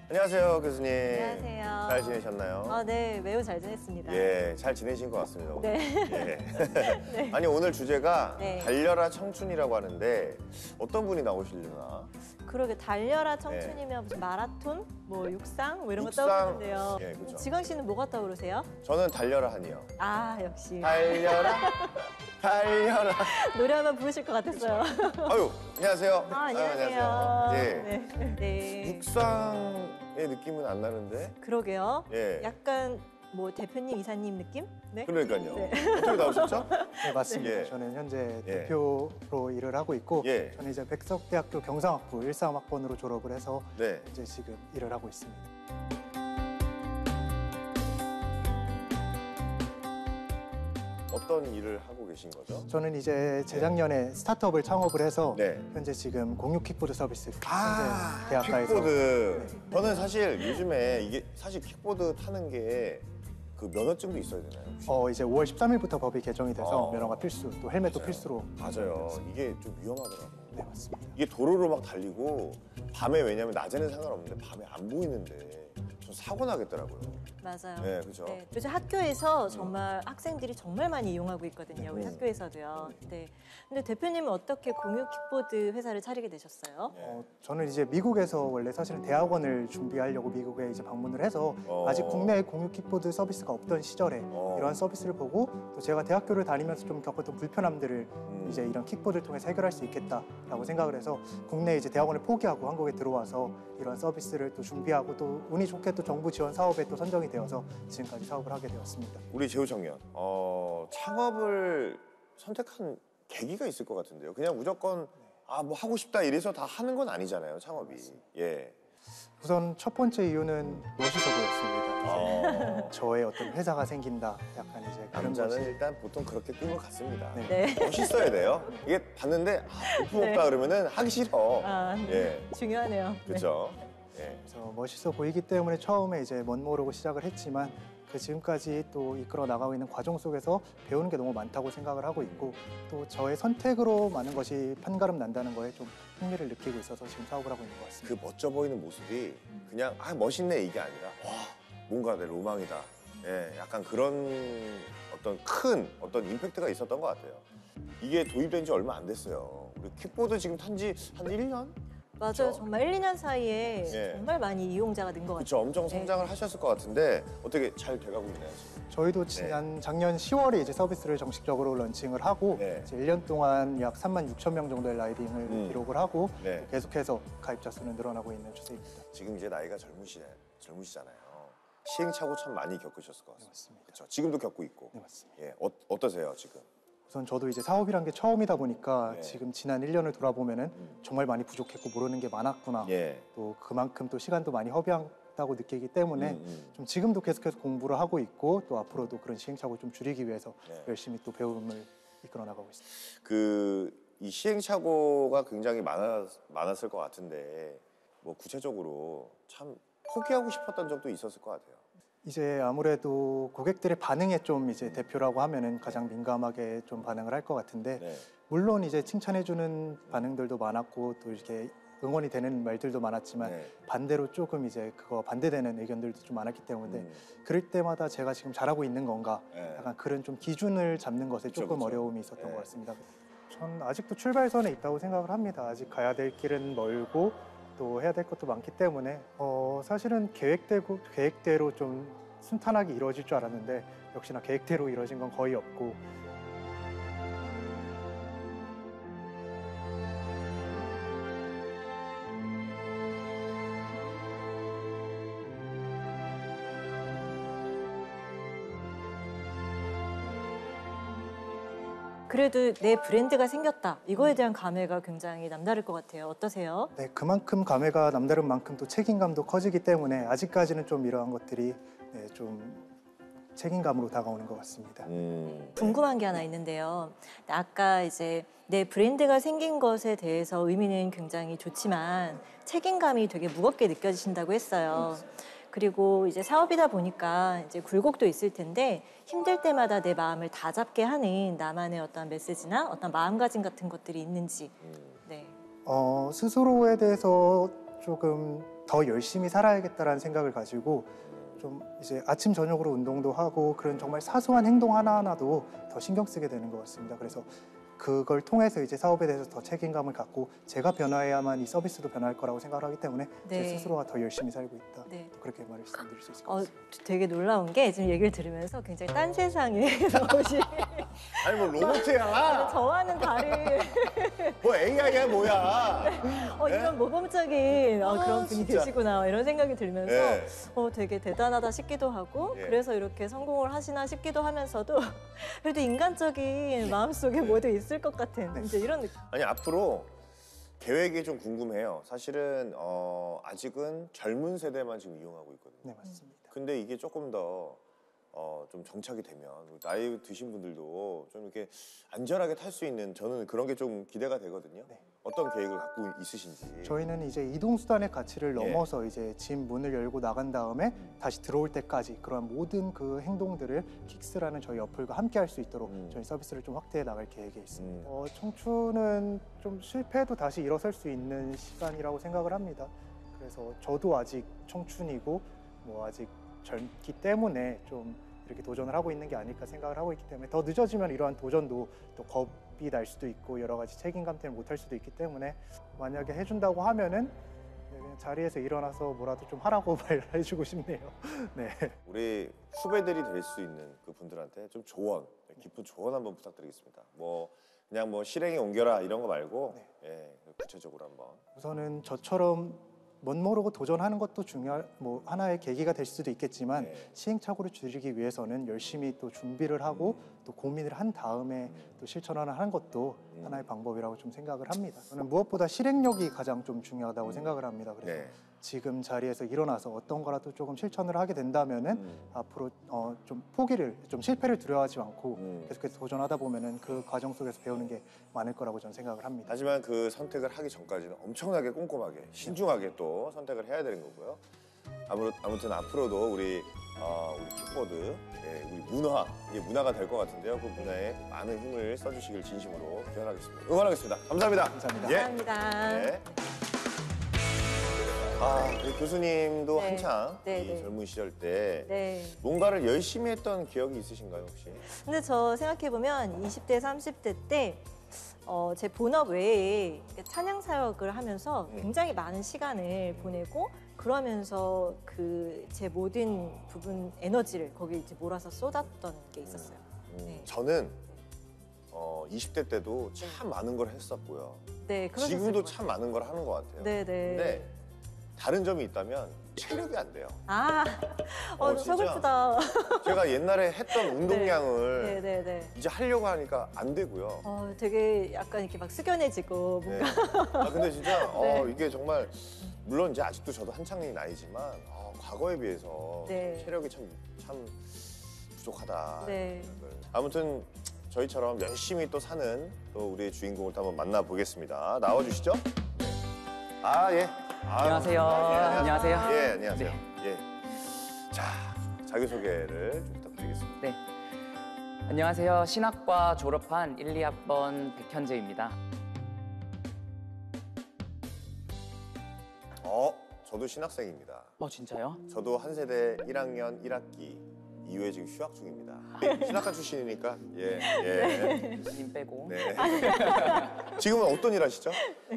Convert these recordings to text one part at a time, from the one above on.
안녕하세요, 교수님. 안녕하세요. 잘 지내셨나요? 네, 매우 잘 지냈습니다. 예, 잘 지내신 것 같습니다. 오늘. 네. 예. 네. 아니, 오늘 주제가 네. 달려라 청춘이라고 하는데 어떤 분이 나오시려나? 그러게 달려라 청춘이면 무슨 마라톤, 뭐 육상, 뭐 이런 거 육상. 떠오르는데요. 예, 그렇죠. 지광 씨는 뭐가 떠오르세요? 저는 달려라 하니요. 아, 역시 달려라, 달려라. 노래 하나 부르실 것 같았어요. 아유, 안녕하세요. 안녕하세요. 안녕하세요. 예. 네. 네. 육상의 느낌은 안 나는데? 그러게요. 예. 약간 뭐 대표님, 이사님 느낌? 네. 그러니까요. 네. 어떻게 나오셨죠? 네, 맞습니다. 예. 저는 현재 예. 대표로 일을 하고 있고 예. 저는 이제 백석대학교 경상학부 13학번으로 졸업을 해서 네. 이제 지금 일을 하고 있습니다. 어떤 일을 하고 계신 거죠? 저는 이제 재작년에 스타트업을 창업을 해서 네. 현재 지금 공유 킥보드 서비스 현재 대학가에서 킥보드. 저는 사실 요즘에 이게 사실 킥보드 타는 게 그 면허증도 있어야 되나요? 혹시? 이제 5월 13일부터 법이 개정이 돼서 어. 면허가 필수, 또 헬멧도 맞아요. 필수로. 맞아요. 이게 좀 위험하더라고요. 네, 맞습니다. 이게 도로로 막 달리고 밤에 왜냐면 낮에는 상관없는데 밤에 안 보이는데 좀 사고 나겠더라고요. 맞아요. 네, 그죠. 네, 요즘 학교에서 정말 학생들이 정말 많이 이용하고 있거든요. 우리 학교에서도요. 네. 근데 대표님은 어떻게 공유 킥보드 회사를 차리게 되셨어요? 저는 이제 미국에서 원래 사실은 대학원을 준비하려고 미국에 이제 방문을 해서 어. 아직 국내에 공유 킥보드 서비스가 없던 시절에 어. 이러한 서비스를 보고 또 제가 대학교를 다니면서 좀 겪었던 불편함들을 이제 이런 킥보드를 통해서 해결할 수 있겠다라고 생각을 해서 국내에 이제 대학원을 포기하고 한국에 들어와서 이런 서비스를 또 준비하고 또 운이 좋게 또 정부 지원 사업에 또 선정이 되어서 지금까지 사업을 하게 되었습니다. 우리 재우 청년, 창업을 선택한 계기가 있을 것 같은데요. 그냥 무조건 뭐 하고 싶다 이래서 다 하는 건 아니잖아요, 창업이. 예. 우선 첫 번째 이유는 멋있어 보였습니다. 저의 어떤 회사가 생긴다, 약간 이제 그런 남자는 것이. 일단 보통 그렇게 꿈을 갖습니다. 네. 네. 멋있어야 돼요. 이게 봤는데 볼품 없다 그러면은 하기 싫어. 예, 중요하네요. 네. 그렇죠. 예. 그래서 멋있어 보이기 때문에 처음에 이제 멋모르고 시작을 했지만 그 지금까지 또 이끌어 나가고 있는 과정 속에서 배우는 게 너무 많다고 생각을 하고 있고 또 저의 선택으로 많은 것이 판가름 난다는 거에 좀 흥미를 느끼고 있어서 지금 사업을 하고 있는 것 같습니다. 그 멋져 보이는 모습이 그냥 멋있네 이게 아니라 와 뭔가 내 로망이다. 예, 약간 그런 어떤 임팩트가 있었던 것 같아요. 이게 도입된 지 얼마 안 됐어요. 우리 킥보드 지금 탄 지 한 1년? 맞아요. 그쵸? 정말 1, 2년 사이에 예. 정말 많이 이용자가 는 것 같아요. 그렇죠. 엄청 성장을 하셨을 것 같은데 어떻게 잘 돼가고 있나요 지금? 저희도 작년 10월에 이제 서비스를 정식적으로 런칭을 하고 네. 이제 1년 동안 약 3만 6천 명 정도의 라이딩을 기록을 하고 네. 계속해서 가입자 수는 늘어나고 있는 추세입니다. 지금 이제 나이가 젊으시잖아요. 시행착오 참 많이 겪으셨을 것 같습니다. 네, 맞습니다. 그렇죠. 지금도 겪고 있고. 네, 맞습니다. 예, 어떠세요 지금? 우선 저도 이제 사업이란 게 처음이다 보니까 네. 지금 지난 1년을 돌아보면은 정말 많이 부족했고 모르는 게 많았구나. 예. 또 그만큼 또 시간도 많이 허비하다고 느끼기 때문에 좀 지금도 계속해서 공부를 하고 있고 또 앞으로도 그런 시행착오를 좀 줄이기 위해서 네. 열심히 또 배움을 이끌어 나가고 있습니다. 이 시행착오가 굉장히 많았을 것 같은데 뭐 구체적으로 참 포기하고 싶었던 적도 있었을 것 같아요. 이제 아무래도 고객들의 반응에 좀 이제 대표라고 하면은 가장 민감하게 좀 반응을 할 것 같은데 네. 물론 이제 칭찬해주는 반응들도 많았고 또 이렇게 응원이 되는 말들도 많았지만 네. 반대로 조금 이제 그거 반대되는 의견들도 좀 많았기 때문에 음. 그럴 때마다 제가 지금 잘하고 있는 건가 네. 약간 그런 좀 기준을 잡는 것에 조금 그쵸. 어려움이 있었던 네. 것 같습니다. 전 아직도 출발선에 있다고 생각을 합니다. 아직 가야 될 길은 멀고 또 해야 될 것도 많기 때문에 사실은 계획대로 좀 순탄하게 이루어질 줄 알았는데 역시나 계획대로 이루어진 건 거의 없고 그래도 내 브랜드가 생겼다. 이거에 대한 감회가 굉장히 남다를 것 같아요. 어떠세요? 네, 그만큼 감회가 남다른 만큼 또 책임감도 커지기 때문에 아직까지는 좀 이러한 것들이 좀 책임감으로 다가오는 것 같습니다. 궁금한 게 하나 있는데요. 아까 이제 내 브랜드가 생긴 것에 대해서 의미는 굉장히 좋지만 책임감이 되게 무겁게 느껴지신다고 했어요. 그리고 이제 사업이다 보니까 이제 굴곡도 있을 텐데 힘들 때마다 내 마음을 다잡게 하는 나만의 어떤 메시지나 어떤 마음가짐 같은 것들이 있는지. 네. 스스로에 대해서 조금 더 열심히 살아야겠다라는 생각을 가지고 좀 이제 아침 저녁으로 운동도 하고 그런 정말 사소한 행동 하나하나도 더 신경 쓰게 되는 것 같습니다. 그래서 그걸 통해서 이제 사업에 대해서 더 책임감을 갖고 제가 변화해야만 이 서비스도 변화할 거라고 생각을 하기 때문에 제 네. 스스로가 더 열심히 살고 있다. 네. 그렇게 말씀드릴 수 있을 것 같습니다. 되게 놀라운 게 지금 얘기를 들으면서 굉장히 딴 세상에서 오신 아니 뭐 로봇이야. 저와는 다른 뭐 AI야 뭐야. 이런 모범적인 그런 분이 진짜. 되시구나 이런 생각이 들면서 네. 되게 대단하다 싶기도 하고 예. 그래서 이렇게 성공을 하시나 싶기도 하면서도 그래도 인간적인 마음속에 모두 있을 것 같은 이제 이런 느낌. 아니 앞으로 계획이 좀 궁금해요. 사실은 아직은 젊은 세대만 지금 이용하고 있거든요. 네, 맞습니다. 근데 이게 조금 더 좀 정착이 되면 나이 드신 분들도 좀 이렇게 안전하게 탈 수 있는 저는 그런 게 좀 기대가 되거든요. 네. 어떤 계획을 갖고 있으신지. 저희는 이제 이동 수단의 가치를 예. 넘어서 이제 집 문을 열고 나간 다음에 다시 들어올 때까지 그런 모든 그 행동들을 킥스라는 저희 어플과 함께 할 수 있도록 저희 서비스를 좀 확대해 나갈 계획에 있습니다. 청춘은 좀 실패해도 다시 일어설 수 있는 시간이라고 생각을 합니다. 그래서 저도 아직 청춘이고 뭐 아직 젊기 때문에 좀 이렇게 도전을 하고 있는 게 아닐까 생각을 하고 있기 때문에 더 늦어지면 이러한 도전도 또 겁이 날 수도 있고 여러 가지 책임감 때문에 못할 수도 있기 때문에 만약에 해준다고 하면은 그냥 자리에서 일어나서 뭐라도 좀 하라고 말해주고 싶네요. 네. 우리 후배들이 될 수 있는 그 분들한테 좀 조언, 깊은 조언 한번 부탁드리겠습니다. 뭐 그냥 뭐 실행에 옮겨라 이런 거 말고 구체적으로 한번. 우선은 저처럼 멋모르고 도전하는 것도 뭐 하나의 계기가 될 수도 있겠지만 네. 시행착오를 줄이기 위해서는 열심히 또 준비를 하고 또 고민을 한 다음에 또 실천을 하는 것도 하나의 방법이라고 좀 생각을 합니다. 저는 무엇보다 실행력이 가장 좀 중요하다고 생각을 합니다. 그래서 네. 지금 자리에서 일어나서 어떤 거라도 조금 실천을 하게 된다면은 앞으로 좀 좀 실패를 두려워하지 않고 계속해서 도전하다 보면은 그 과정 속에서 배우는 게 많을 거라고 저는 생각을 합니다. 하지만 그 선택을 하기 전까지는 엄청나게 꼼꼼하게 신중하게 또 선택을 해야 되는 거고요. 아무튼 앞으로도 우리 킥보드, 우리 문화, 이게 문화가 될 것 같은데요. 그 문화에 많은 힘을 써주시길 진심으로 기원하겠습니다. 응원하겠습니다. 감사합니다. 감사합니다. 예. 감사합니다. 네. 우리 교수님도 네. 한창 네, 이 네. 젊은 시절 때 네. 뭔가를 열심히 했던 기억이 있으신가요, 혹시? 근데 저 생각해보면 20대, 30대 때 제 본업 외에 찬양 사역을 하면서 굉장히 많은 시간을 보내고 그러면서 그 제 모든 부분 에너지를 거기 이제 몰아서 쏟았던 게 있었어요. 네. 저는 20대 때도 참 많은 걸 했었고요. 네, 그러셨을 지금도 것 참 많은 걸 하는 것 같아요. 네, 네. 근데 다른 점이 있다면 체력이 안 돼요. 진짜. 서글프다. 제가 옛날에 했던 운동량을 네, 네, 네. 이제 하려고 하니까 안 되고요. 되게 약간 이렇게 막 숙연해지고 네. 뭔가 근데 진짜 네. 이게 정말 물론 이제 아직도 저도 한창의 나이지만 과거에 비해서 네. 체력이 참 부족하다. 네. 아무튼 저희처럼 열심히 또 사는 또 우리의 주인공을 또 한번 만나보겠습니다. 나와주시죠. 예. 안녕하세요. 안녕하세요. 예, 안녕하세요. 예. 자, 자기소개를 좀 부탁드리겠습니다. 네. 안녕하세요. 신학과 졸업한 1, 2학번 백현재입니다. 저도 신학생입니다. 진짜요? 저도 한 세대 1학년 1학기 이후에 지금 휴학 중입니다. 신학과 출신이니까 예. 님 빼고. 네. 지금은 어떤 일 하시죠?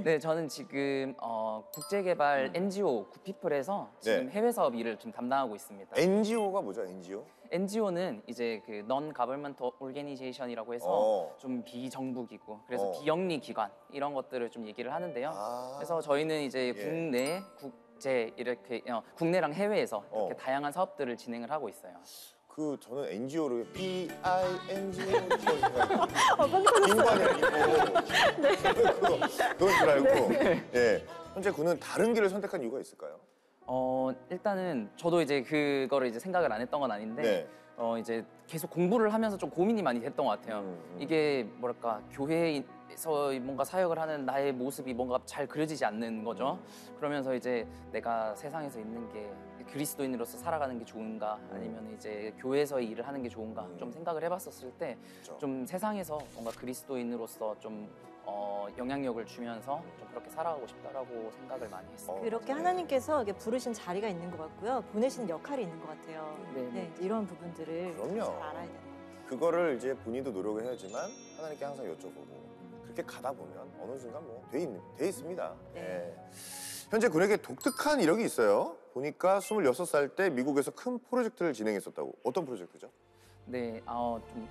네, 저는 지금 국제개발 NGO 굿피플에서 지금 네. 해외 사업 일을 좀 담당하고 있습니다. NGO가 뭐죠? NGO? NGO는 이제 그 Non-Government Organization이라고 해서 좀 비정부기구, 그래서 비영리 기관 이런 것들을 좀 얘기를 하는데요. 그래서 저희는 이제 국내, 국제 이렇게 국내랑 해외에서 이렇게 다양한 사업들을 진행을 하고 있어요. 저는 NGO를 B-I-N-G-O 인관이 아니고 그건 줄 알고 예. 현재 군은 다른 길을 선택한 이유가 있을까요? 일단은 저도 이제 그거를 이제 생각을 안 했던 건 아닌데 이제 계속 공부를 하면서 좀 고민이 많이 됐던 것 같아요. 이게 뭐랄까 교회에서 뭔가 사역을 하는 나의 모습이 뭔가 잘 그려지지 않는 거죠. 그러면서 이제 내가 세상에서 있는 게 그리스도인으로서 살아가는 게 좋은가 아니면 이제 교회에서 일을 하는 게 좋은가 좀 생각을 해봤었을 때 좀 세상에서 뭔가 그리스도인으로서 좀 영향력을 주면서 좀 그렇게 살아가고 싶다라고 생각을 많이 했어요. 그렇게 하나님께서 이렇게 부르신 자리가 있는 것 같고요. 보내신 역할이 있는 것 같아요. 네. 이런 부분들을 그럼요. 잘 알아야 되는 것 같아요. 그거를 이제 본인도 노력을 해야지만 하나님께 항상 여쭤보고 그렇게 가다 보면 어느 순간 뭐 돼 있습니다. 네. 예. 현재 군에게 독특한 이력이 있어요. 보니까 26살 때 미국에서 큰 프로젝트를 진행했었다고. 어떤 프로젝트죠? 네, 좀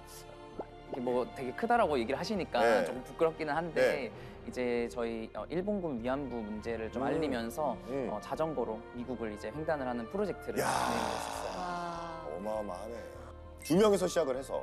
이게 뭐 되게 크다라고 얘기를 하시니까 네. 조금 부끄럽기는 한데 이제 저희 일본군 위안부 문제를 좀 알리면서 자전거로 미국을 이제 횡단을 하는 프로젝트를 야. 진행했었어요. 와. 어마어마하네. 2명에서 시작을 해서.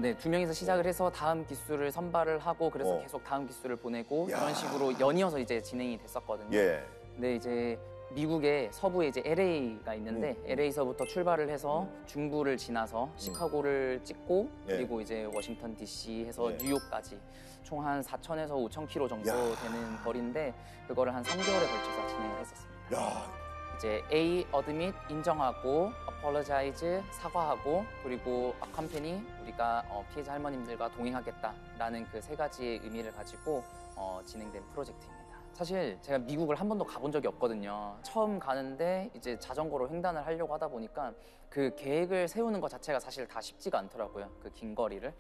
네, 2명이서 시작을 해서 다음 기수를 선발을 하고 그래서 계속 다음 기수를 보내고 야. 이런 식으로 연이어서 이제 진행이 됐었거든요. 예. 근데 이제 미국의 서부에 이제 LA가 있는데 LA서부터 출발을 해서 중부를 지나서 시카고를 찍고 네. 그리고 이제 워싱턴 DC 해서 네. 뉴욕까지 총 한 4,000에서 5,000km 정도 야. 되는 거리인데 그거를 한 3개월에 걸쳐서 진행을 했었습니다. 야, 이제 A, admit, 인정하고 apologize, 사과하고 그리고 accompany, 우리가 피해자 할머님들과 동행하겠다라는 그 3가지의 의미를 가지고 진행된 프로젝트입니다. 사실 제가 미국을 한 번도 가본 적이 없거든요. 처음 가는데 이제 자전거로 횡단을 하려고 하다 보니까 그 계획을 세우는 것 자체가 사실 다 쉽지가 않더라고요. 그 긴 거리를.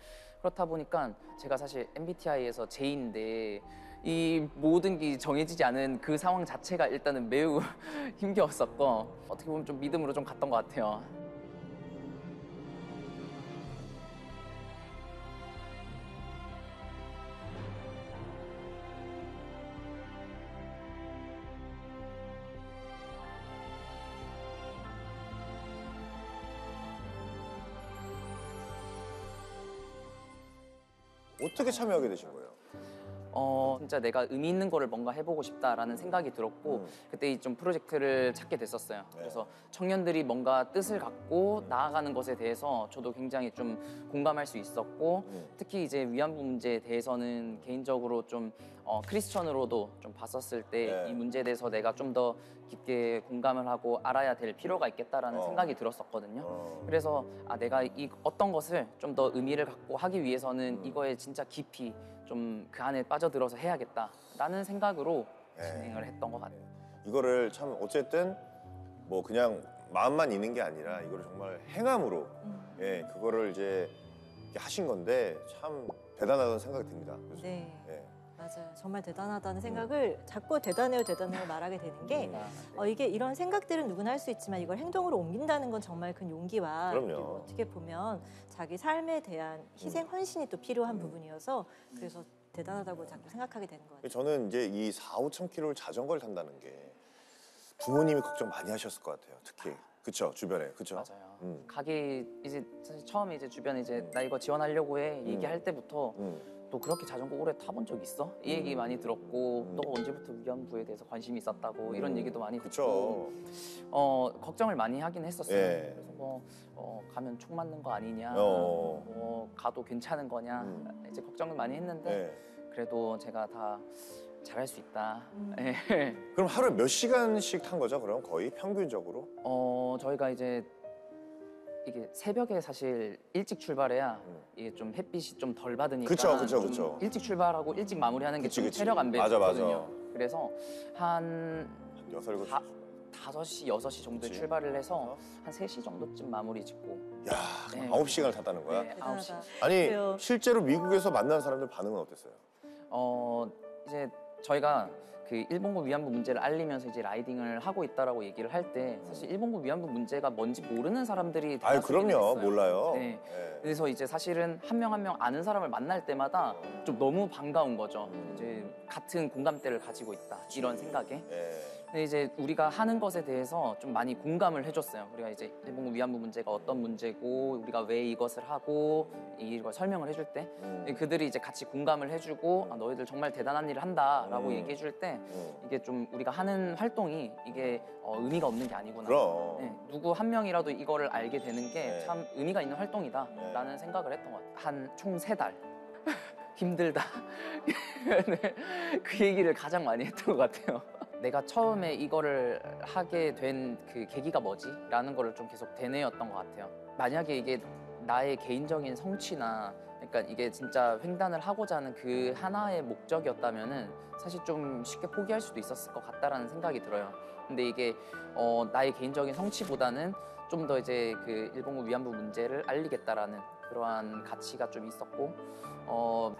그렇다 보니까 제가 사실 MBTI에서 J인데 이 모든 게 정해지지 않은 그 상황 자체가 일단은 매우 힘겨웠었고 어떻게 보면 좀 믿음으로 좀 갔던 것 같아요. 어떻게 참여하게 되신 거예요? 진짜 내가 의미 있는 거를 뭔가 해보고 싶다라는 생각이 들었고 그때 이 좀 프로젝트를 찾게 됐었어요. 그래서 청년들이 뭔가 뜻을 갖고 나아가는 것에 대해서 저도 굉장히 좀 공감할 수 있었고 특히 이제 위안부 문제에 대해서는 개인적으로 좀 크리스천으로도 좀 봤었을 때 이 문제에 대해서 내가 좀 더 깊게 공감을 하고 알아야 될 필요가 있겠다라는 생각이 들었었거든요. 그래서 내가 이 어떤 것을 좀 더 의미를 갖고 하기 위해서는 이거에 진짜 깊이 좀 그 안에 빠져들어서 해야겠다라는 생각으로 진행을 했던 것 같아요. 이거를 참 어쨌든 뭐 그냥 마음만 있는 게 아니라 이거를 정말 행함으로 그거를 이제 이렇게 하신 건데 참 대단하다는 생각이 듭니다. 교수님. 네. 예. 맞아요. 정말 대단하다는 생각을 자꾸 대단해요, 대단해요 말하게 되는 게 이게 이런 생각들은 누구나 할 수 있지만 이걸 행동으로 옮긴다는 건 정말 큰 용기와 그럼요. 그리고 어떻게 보면 자기 삶에 대한 희생, 헌신이 또 필요한 부분이어서 그래서 대단하다고 자꾸 생각하게 되는 것 같아요. 저는 이제 이 4,5,000km를 자전거를 탄다는 게 부모님이 걱정 많이 하셨을 것 같아요. 특히 그쵸 주변에 그쵸. 맞아요. 가기 이제 사실 처음에 이제 주변에 이제 나 이거 지원하려고 해 얘기할 때부터 또 그렇게 자전거 오래 타본 적 있어? 이 얘기 많이 들었고 또 언제부터 위안부에 대해서 관심이 있었다고 이런 얘기도 많이 듣고 걱정을 많이 하긴 했었어요. 예. 그래서 뭐 가면 총 맞는 거 아니냐, 어. 뭐 가도 괜찮은 거냐 이제 걱정을 많이 했는데 예. 그래도 제가 다 잘할 수 있다. 예. 그럼 하루에 몇 시간씩 탄 거죠? 그럼 거의 평균적으로? 저희가 이제 이게 새벽에 사실 일찍 출발해야 이게 좀 햇빛이 좀 덜 받으니까 그쵸, 그쵸, 좀 그쵸. 일찍 출발하고 일찍 마무리하는 게 그치, 좀 그치. 체력 맞아, 맞아. 안배거든요. 그래서 한 6, 7시. 5시, 6시 정도에 그치. 출발을 해서 한 3시 정도쯤 마무리 짓고 야, 네. 9시간을 탔다는 거야? 네, 9시. 대단하다. 아니 그래요. 실제로 미국에서 만난 사람들 반응은 어땠어요? 이제 저희가 그 일본군 위안부 문제를 알리면서 이제 라이딩을 하고 있다라고 얘기를 할 때 사실 일본군 위안부 문제가 뭔지 모르는 사람들이 아유 대다수이긴 그럼요 했어요. 몰라요. 네. 예. 그래서 이제 사실은 한 명 한 명 아는 사람을 만날 때마다 좀 너무 반가운 거죠. 이제 같은 공감대를 가지고 있다 이런 생각에. 예. 근데 이제 우리가 하는 것에 대해서 좀 많이 공감을 해줬어요. 우리가 이제 일본군 위안부 문제가 어떤 문제고 우리가 왜 이것을 하고 이걸 설명을 해줄 때 그들이 이제 같이 공감을 해주고 너희들 정말 대단한 일을 한다라고 얘기해줄 때 이게 좀 우리가 하는 활동이 이게 의미가 없는 게 아니구나. 그럼. 네, 누구 한 명이라도 이거를 알게 되는 게 네. 참 의미가 있는 활동이다라는 생각을 했던 것 같아요. 한 총 3달. 힘들다. 네, 그 얘기를 가장 많이 했던 것 같아요. 내가 처음에 이거를 하게 된 그 계기가 뭐지? 라는 거를 좀 계속 되뇌었던 것 같아요. 만약에 이게 나의 개인적인 성취나 그러니까 이게 진짜 횡단을 하고자 하는 그 하나의 목적이었다면은 사실 좀 쉽게 포기할 수도 있었을 것 같다라는 생각이 들어요. 근데 이게 나의 개인적인 성취보다는 좀 더 이제 그 일본군 위안부 문제를 알리겠다라는 그러한 가치가 좀 있었고,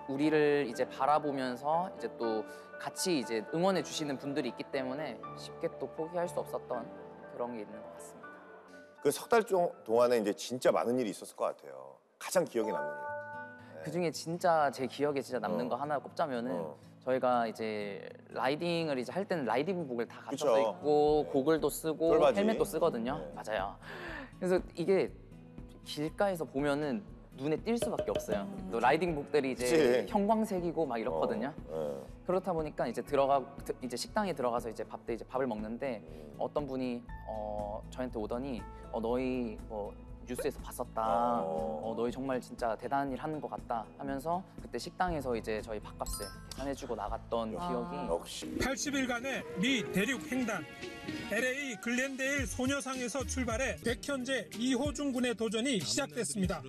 우리를 이제 바라보면서 이제 또 같이 이제 응원해 주시는 분들이 있기 때문에 쉽게 또 포기할 수 없었던 그런 게 있는 것 같습니다. 그 석 달 동안에 이제 진짜 많은 일이 있었을 것 같아요. 가장 기억에 남는 일. 네. 그 중에 진짜 제 기억에 진짜 남는 거 하나 꼽자면은 저희가 이제 라이딩을 이제 할 때는 라이딩복을 다 갖춰서 그쵸. 입고 고글도 쓰고 쫄바지. 헬멧도 쓰거든요. 네. 맞아요. 그래서 이게 길가에서 보면은 눈에 띌 수밖에 없어요. 또 라이딩복들이 이제 그치. 형광색이고 막 이렇거든요. 네. 그렇다 보니까 이제 이제 식당에 들어가서 이제 밥을 먹는데 어떤 분이 저한테 오더니 너희 뭐 뉴스에서 봤었다. 너희 정말 진짜 대단한 일 하는 것 같다 하면서 그때 식당에서 이제 저희 밥값을 계산해주고 나갔던 기억이. 역시 80일간의 미 대륙 횡단 LA 글렌데일 소녀상에서 출발해 백현재 이호중 군의 도전이 시작됐습니다.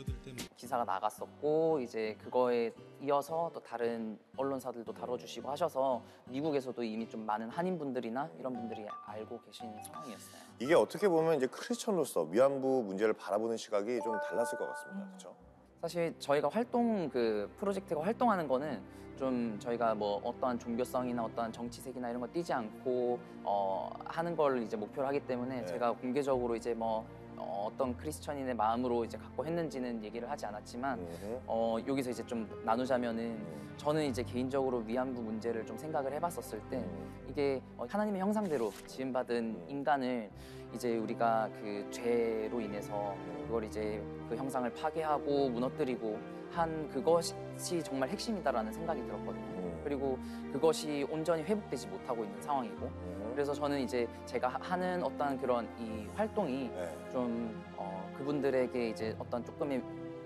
기사가 나갔었고 이제 그거에 이어서 또 다른 언론사들도 다뤄주시고 하셔서 미국에서도 이미 좀 많은 한인분들이나 이런 분들이 알고 계신 상황이었어요. 이게 어떻게 보면 이제 크리스천으로서 위안부 문제를 바라보는 시각이 좀 달랐을 것 같습니다. 그렇죠? 사실 저희가 프로젝트가 활동하는 거는 좀 저희가 뭐 어떠한 종교성이나 어떠한 정치색이나 이런 거 띄지 않고 하는 걸 이제 목표로 하기 때문에 네. 제가 공개적으로 이제 뭐 어떤 크리스천인의 마음으로 이제 갖고 했는지는 얘기를 하지 않았지만 여기서 이제 좀 나누자면은 저는 이제 개인적으로 위안부 문제를 좀 생각을 해봤었을 때 이게 하나님의 형상대로 지음받은 인간을 이제 우리가 그 죄로 인해서 그걸 이제 그 형상을 파괴하고 무너뜨리고 한 그것이 정말 핵심이다라는 생각이 들었거든요. 그리고 그것이 온전히 회복되지 못하고 있는 상황이고 그래서 저는 이제 제가 하는 어떤 그런 이 활동이 네. 좀 그분들에게 이제 어떤 조금의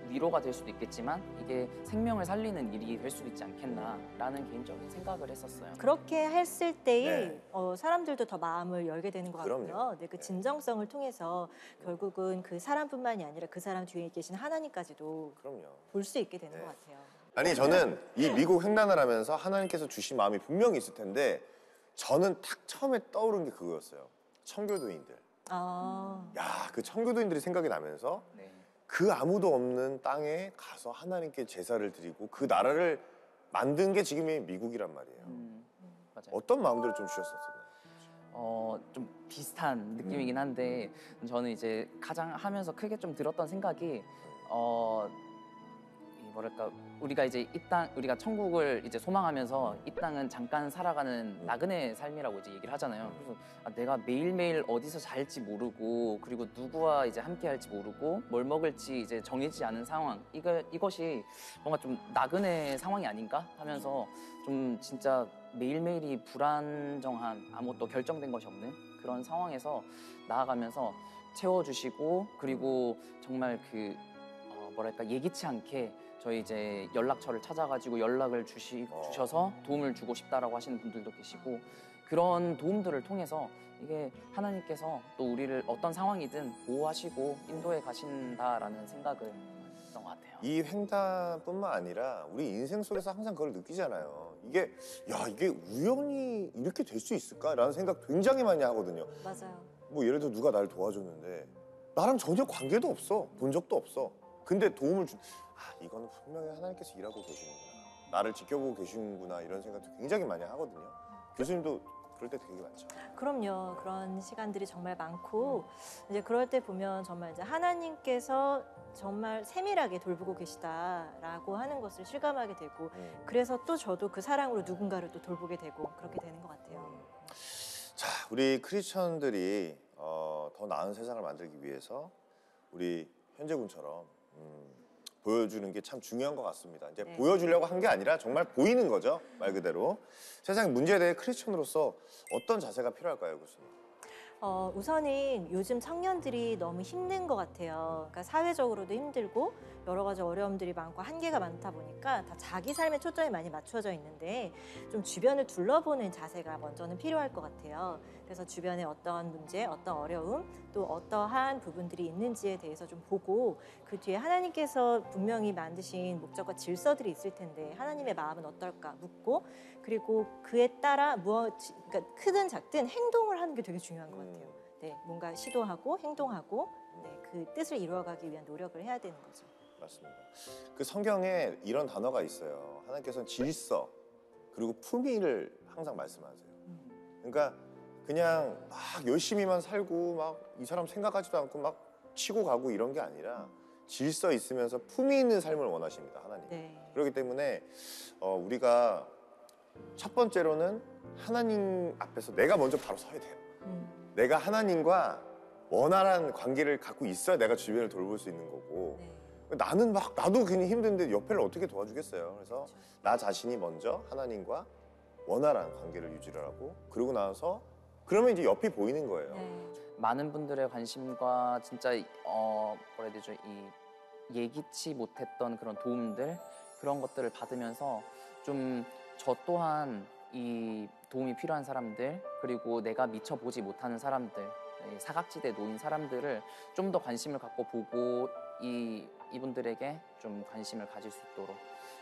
위로가 될 수도 있겠지만 이게 생명을 살리는 일이 될 수도 있지 않겠나라는 개인적인 생각을 했었어요. 그렇게 했을 때에 네. 사람들도 더 마음을 열게 되는 것 같고요. 그럼요. 네, 그 진정성을 통해서 결국은 그 사람뿐만이 아니라 그 사람 뒤에 계신 하나님까지도 그럼요. 볼 수 있게 되는 네. 것 같아요. 아니 저는 이 미국 횡단을 하면서 하나님께서 주신 마음이 분명히 있을 텐데 저는 딱 처음에 떠오른 게 그거였어요. 청교도인들. 아, 야, 그 청교도인들이 생각이 나면서 네. 그 아무도 없는 땅에 가서 하나님께 제사를 드리고 그 나라를 만든 게 지금의 미국이란 말이에요. 맞아요. 어떤 마음들을 좀 주셨었나요? 좀 비슷한 느낌이긴 한데 저는 이제 가장 하면서 크게 좀 들었던 생각이 뭐랄까 우리가 이제 우리가 천국을 이제 소망하면서 이 땅은 잠깐 살아가는 나그네 삶이라고 이제 얘기를 하잖아요. 그래서 내가 매일매일 어디서 잘지 모르고 그리고 누구와 이제 함께 할지 모르고 뭘 먹을지 이제 정해지지 않은 상황 이것이 뭔가 좀 나그네 상황이 아닌가 하면서 좀 진짜 매일매일이 불안정한 아무것도 결정된 것이 없는 그런 상황에서 나아가면서 채워주시고 그리고 정말 뭐랄까 예기치 않게 저희 이제 연락처를 찾아가지고 연락을 주셔서 도움을 주고 싶다라고 하시는 분들도 계시고 그런 도움들을 통해서 이게 하나님께서 또 우리를 어떤 상황이든 보호하시고 인도해 가신다라는 생각을 했던 것 같아요. 이 횡단뿐만 아니라 우리 인생 속에서 항상 그걸 느끼잖아요. 이게 우연히 이렇게 될 수 있을까라는 생각 굉장히 많이 하거든요. 맞아요. 뭐 예를 들어 누가 나를 도와줬는데 나랑 전혀 관계도 없어. 본 적도 없어. 근데 도움을 이거는 분명히 하나님께서 일하고 계시는구나. 나를 지켜보고 계시는구나 이런 생각도 굉장히 많이 하거든요. 교수님도 그럴 때 되게 많죠. 그럼요. 그런 시간들이 정말 많고 이제 그럴 때 보면 정말 이제 하나님께서 정말 세밀하게 돌보고 계시다라고 하는 것을 실감하게 되고 그래서 또 저도 그 사랑으로 누군가를 또 돌보게 되고 그렇게 되는 것 같아요. 자, 우리 크리스천들이 더 나은 세상을 만들기 위해서 우리 현재 군처럼 보여주는 게 참 중요한 것 같습니다. 이제 네. 보여주려고 한 게 아니라 정말 보이는 거죠. 말 그대로. 세상 문제에 대해 크리스천으로서 어떤 자세가 필요할까요, 교수님? 우선은 요즘 청년들이 너무 힘든 것 같아요. 그러니까 사회적으로도 힘들고 여러 가지 어려움들이 많고 한계가 많다 보니까 다 자기 삶에 초점이 많이 맞춰져 있는데 좀 주변을 둘러보는 자세가 먼저는 필요할 것 같아요. 그래서 주변에 어떤 문제, 어떤 어려움, 또 어떠한 부분들이 있는지에 대해서 좀 보고 그 뒤에 하나님께서 분명히 만드신 목적과 질서들이 있을 텐데 하나님의 마음은 어떨까 묻고 그리고 그에 따라 그러니까 크든 작든 행동을 하는 게 되게 중요한 것 같아요. 네, 뭔가 시도하고 행동하고 네, 그 뜻을 이루어가기 위한 노력을 해야 되는 거죠. 맞습니다. 그 성경에 이런 단어가 있어요. 하나님께서는 질서 그리고 품위를 항상 말씀하세요. 그러니까 그냥 막 열심히만 살고 막 이 사람 생각하지도 않고 막 치고 가고 이런 게 아니라 질서 있으면서 품위 있는 삶을 원하십니다. 하나님. 네. 그렇기 때문에 우리가 첫 번째로는 하나님 앞에서 내가 먼저 바로 서야 돼요. 내가 하나님과 원활한 관계를 갖고 있어야 내가 주변을 돌볼 수 있는 거고 네. 나도 괜히 힘든데 옆에를 어떻게 도와주겠어요. 그래서 나 자신이 먼저 하나님과 원활한 관계를 유지를 하고 그러고 나서 그러면 이제 옆이 보이는 거예요. 네. 많은 분들의 관심과 진짜 뭐라 해야 되죠? 이 예기치 못했던 그런 도움들 그런 것들을 받으면서 좀 저 또한 이 도움이 필요한 사람들 그리고 내가 미처 보지 못하는 사람들 사각지대에 놓인 사람들을 좀 더 관심을 갖고 보고 이분들에게 좀 관심을 가질 수 있도록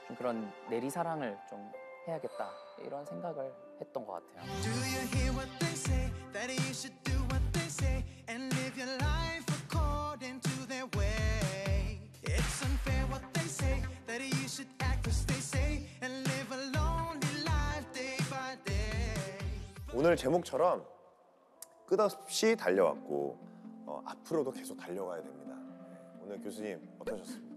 좀 그런 내리사랑을 좀 해야겠다 이런 생각을 했던 것 같아요. Do you hear what they say? That you should do what they say and live your life according to their way. It's unfair what they say. That you should act as they say and live a lonely life day by day. 오늘 제목처럼 끝없이 달려왔고 앞으로도 계속 달려가야 됩니다. 오늘 교수님 어떠셨습니까?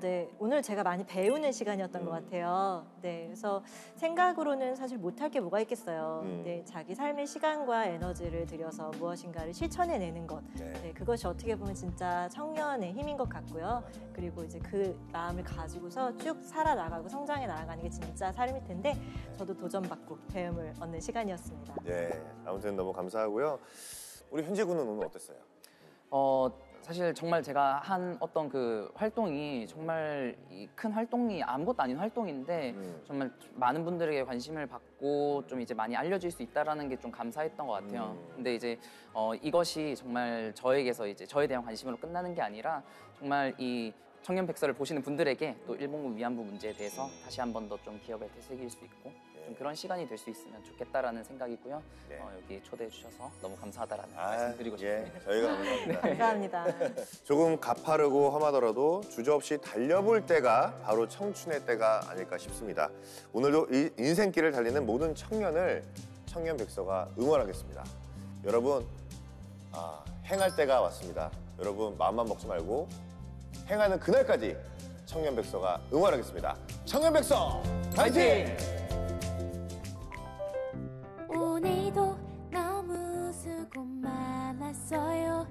네. 오늘 제가 많이 배우는 시간이었던 것 같아요. 네. 그래서 생각으로는 사실 못할 게 뭐가 있겠어요. 네. 자기 삶의 시간과 에너지를 들여서 무엇인가를 실천해내는 것. 네. 그것이 어떻게 보면 진짜 청년의 힘인 것 같고요. 그리고 이제 그 마음을 가지고서 쭉 살아나가고 성장해 나아가는 게 진짜 삶일 텐데 저도 도전받고 배움을 얻는 시간이었습니다. 네. 아무튼 너무 감사하고요. 우리 현재 군은 오늘 어땠어요? 사실 정말 제가 한 어떤 그 활동이 정말 큰 활동이 아무것도 아닌 활동인데 정말 많은 분들에게 관심을 받고 좀 이제 많이 알려질 수 있다라는 게 좀 감사했던 것 같아요. 근데 이제 이것이 정말 저에게서 이제 저에 대한 관심으로 끝나는 게 아니라 정말 이 청년백서를 보시는 분들에게 또 일본군 위안부 문제에 대해서 다시 한 번 더 좀 기억을 되새길 수 있고 좀 그런 시간이 될 수 있으면 좋겠다라는 생각이고요. 네. 여기 초대해 주셔서 너무 감사하다라는 말씀 드리고 예, 싶습니다. 저희가 감사합니다. 감사합니다. 조금 가파르고 험하더라도 주저없이 달려볼 때가 바로 청춘의 때가 아닐까 싶습니다. 오늘도 이 인생길을 달리는 모든 청년을 청년백서가 응원하겠습니다. 여러분, 행할 때가 왔습니다. 여러분 마음만 먹지 말고 행하는 그날까지 청년백서가 응원하겠습니다. 청년백서 파이팅! 오늘도 너무 수고 많았어요.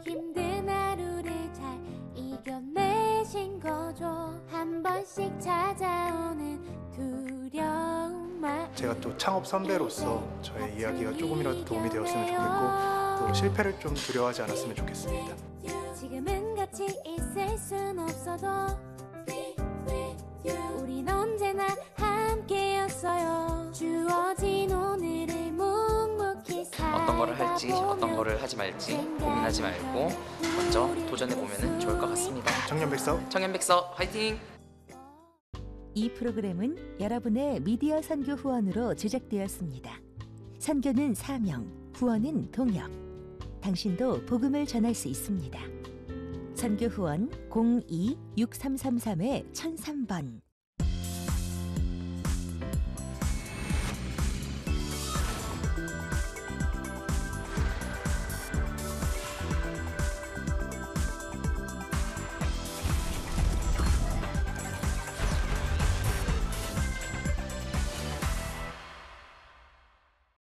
힘든 하루를 잘 이겨내신 거죠. 한 번씩 찾아오는 두려움만 제가 또 창업 선배로서 저의 이야기가 조금이라도 도움이 되었으면 좋겠고 또 실패를 좀 두려워하지 않았으면 좋겠습니다. 지금은 같이 있을 순 없어도 우린 언제나 함께였어요. 주어진 오늘을 묵묵히 어떤 거를 할지 어떤 거를 하지 말지 고민하지 말고 먼저 도전해 보면 좋을 것 같습니다. 청년백서 화이팅! 이 프로그램은 여러분의 미디어 선교 후원으로 제작되었습니다. 선교는 사명, 후원은 동역. 당신도 복음을 전할 수 있습니다. 선교 후원 02-6333-1003번